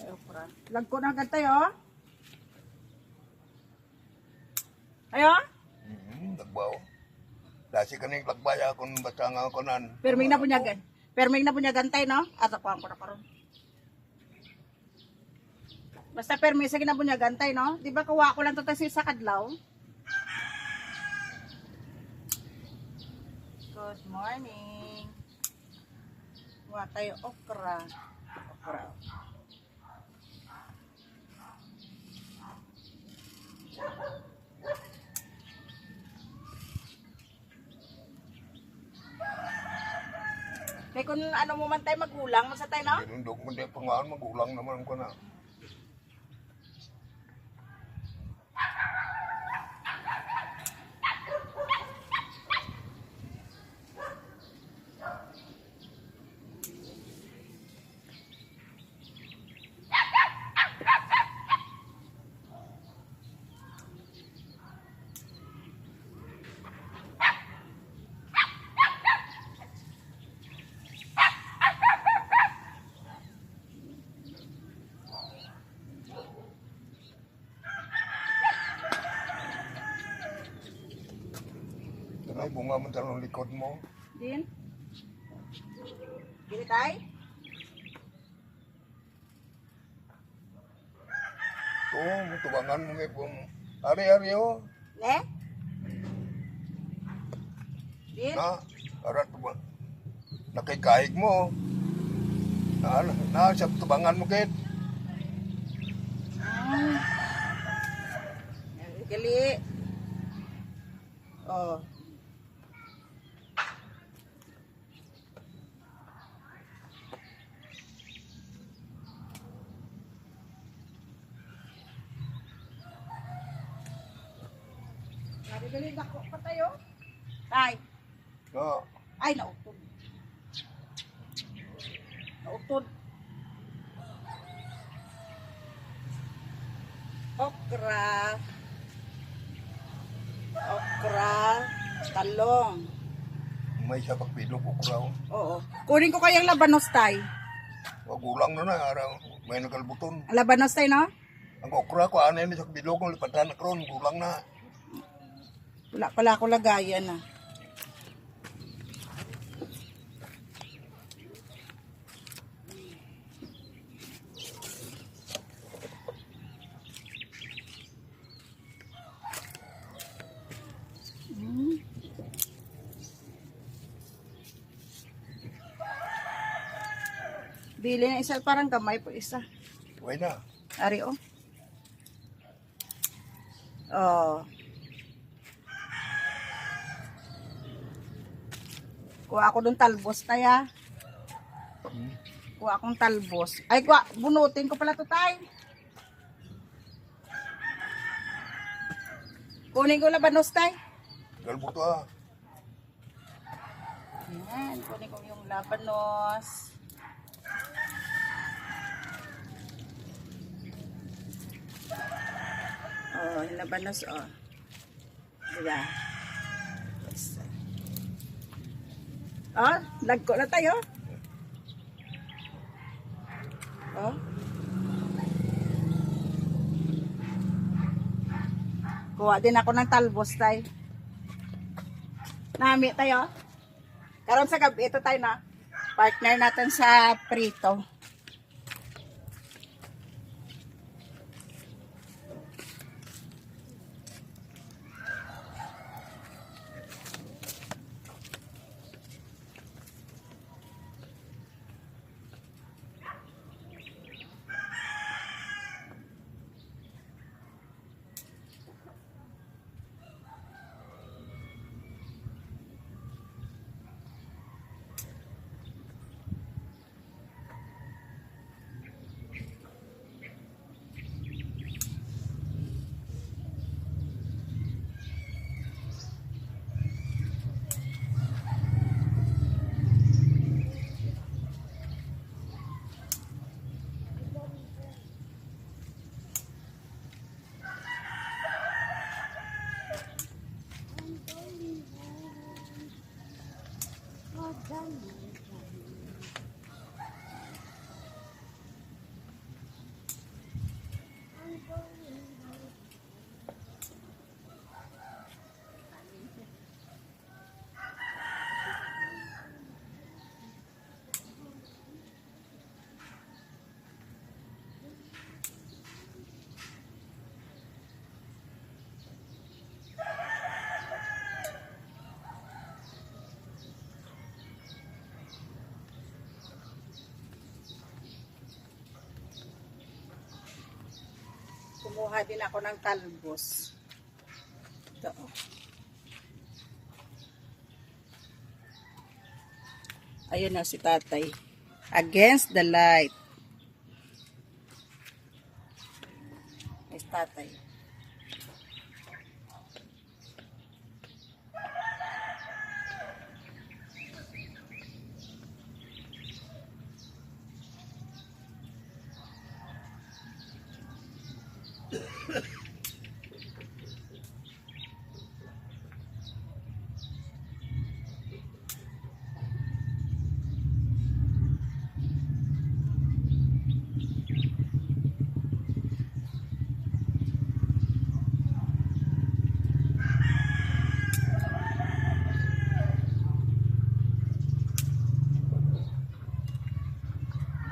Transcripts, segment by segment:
Ay, okra. Lagko na agad tayo. Ayo? Nagbaw. Dasi kaning lagbaya kung basta nga ako nan. Perming na punyagan. Perming na punyagantay, no? At ako ko na karon. Basta permi sa ginabunyagantay, no? Di ba kuha ko lang to sa kadlaw? Good morning. Kuha tayo okra. Okra. Kaya kung ano mo man tayo magulang, masa tayo, no? Pinundok mo di pangaan magulang naman ko na. Ay, bunga mo talong likod mo. Din? Gini tayo? Ito, tubangan mo nga kung ari-ari o. Ne? Din? Na, arat ba? Nakikaig mo. Na, sa tubangan mo kit. Gali. Oh. Gali dako pa tayo. Tay. Na, Ay, nautod. Nautod. Okra. Okra. Talong. may sa pagpilok o kuraw. Oo. Kunin ko kayang labanos, tay. Gulang na araw. May nagalbuton. Labanos, tay, no? Ang okra ko, ano yun sa bilog, lipatan na karon gulang na. Wala pala ako lagayan, ah. Bili na isa, parang gamay po isa. Huwag na. Ari, oh. Oh. Kuha ako dun talbos, taya. Kuha akong talbos. Ay, kuha, bunutin ko pala to, tay. Kunin ko labanos, tay. Galbuto ah. Ayan, kunin ko yung labanos. Oh, yung labanos, oh. Diba? Yes. Oh, lagko na tayo. Oh. Kuha din ako ng talbos, tay. Nami tayo. Karon sa gabi, ito tayo na. Partner natin sa prito. Kumuha din ako ng talbos. Ito. Ayun na si tatay. Against the light. Yes, tatay.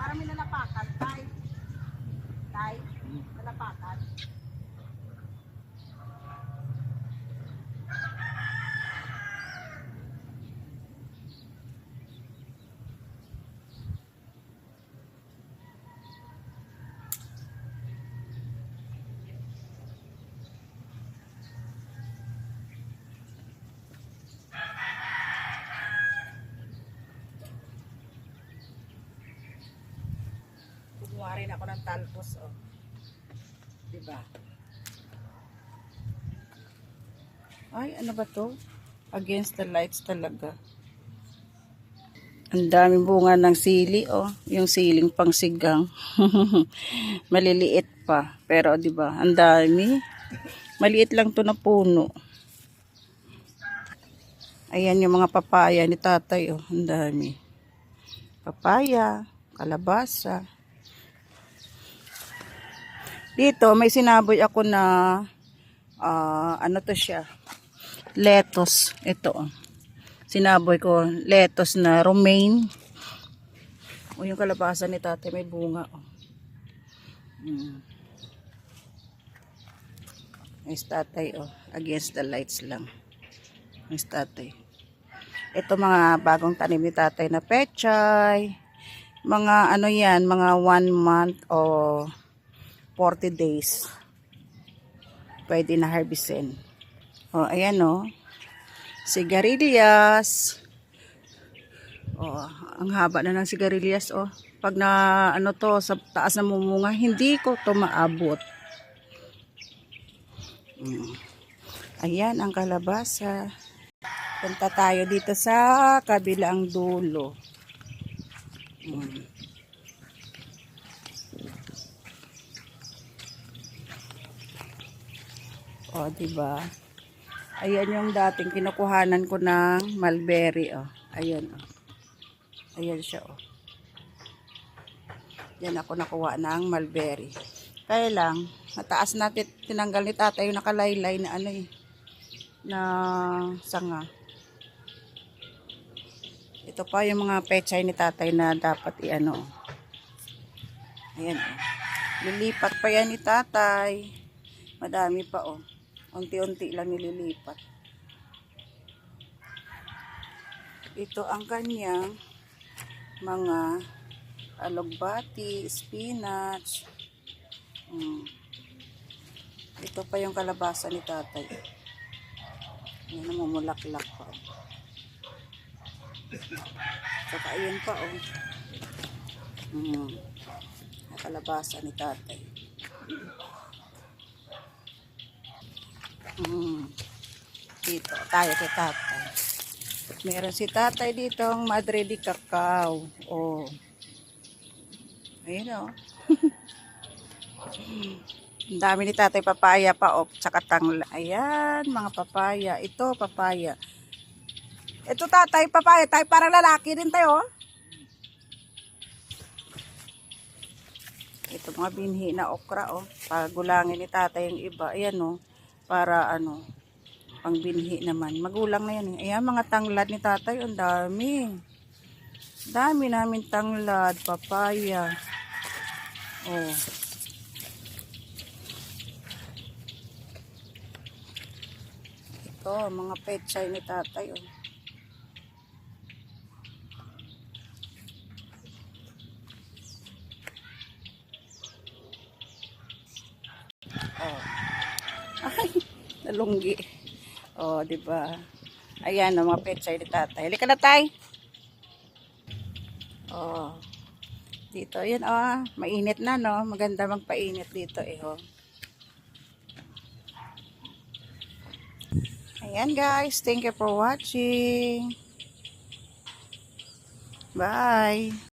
Parang may nalapakan, tay. Tay, nalapakan. Kumuha rin ako ng talbos, oh. Diba? Ay, ano ba to? Against the lights talaga. Ang daming bunga ng sili, oh. Yung siling pangsigang. Maliliit pa. Pero, diba, ang dami. Maliit lang to na puno. Ayan yung mga papaya ni tatay, oh. Ang dami. Papaya, kalabasa. Dito, may sinaboy ako na, ano to siya? Lettuce. Ito, oh. Sinaboy ko, lettuce na romaine. O yung kalabasa ni tatay, may bunga, oh. Nice tatay, oh. Against the lights lang. Nice tatay. Ito mga bagong tanim ni tatay na pechay. Mga ano yan, mga 1 month o 40 days. Pwede na harvestin. O, ayan o. Sigarilyas. O, ang haba na ng sigarilyas o. Pag na ano to, sa taas na mumunga, hindi ko to maabot. Ayan ang kalabasa. Punta tayo dito sa kabilang dulo. O, diba? Ayan yung dating kinukuhanan ko ng mulberry, oh. Ayan, oh. Ayan siya, oh. Yan ako nakuha ng mulberry. Kaya lang, mataas natin, tinanggal ni tatay yung nakalaylay na ano eh, na sanga. Ito pa yung mga pechay ni tatay na dapat i-ano. Ayan, oh. Lilipat pa yan ni tatay. Madami pa, oh. Unti-unti lang nililipat. Ito ang kanyang mga alugbati, spinach. Ito pa yung kalabasa ni tatay. Yan, namumulaklak pa. Saka ayan pa, oh. Kalabasa ni tatay. Dito, tayo kay tatay. Meron si tatay dito ang Madre de Cacao. Oh. Ayun, oh. Ang dami ni tatay papaya pa, oh. Tsaka tangla. Ayan, mga papaya. Ito, papaya. Ito tatay, papaya. Tayo parang lalaki din tayo, oh. Ito mga binhi na okra, oh. Pagulangin ni tatay yung iba. Ayan, oh. Para ano, pang binhi naman. Magulang na yan, eh. Ayan, mga tanglad ni tatay. Ang dami. Dami namin tanglad, papaya. Oh. Ito, mga pechay ni tatay, oh. Oh. Ay, nalunggi. Oh, di ba? Ayan, ang mga pechay ni tatay. Halika na, tay. Oh. Dito, yun, oh. Mainit na, no? Maganda magpainit dito, eh, oh. Ayan, guys. Thank you for watching. Bye.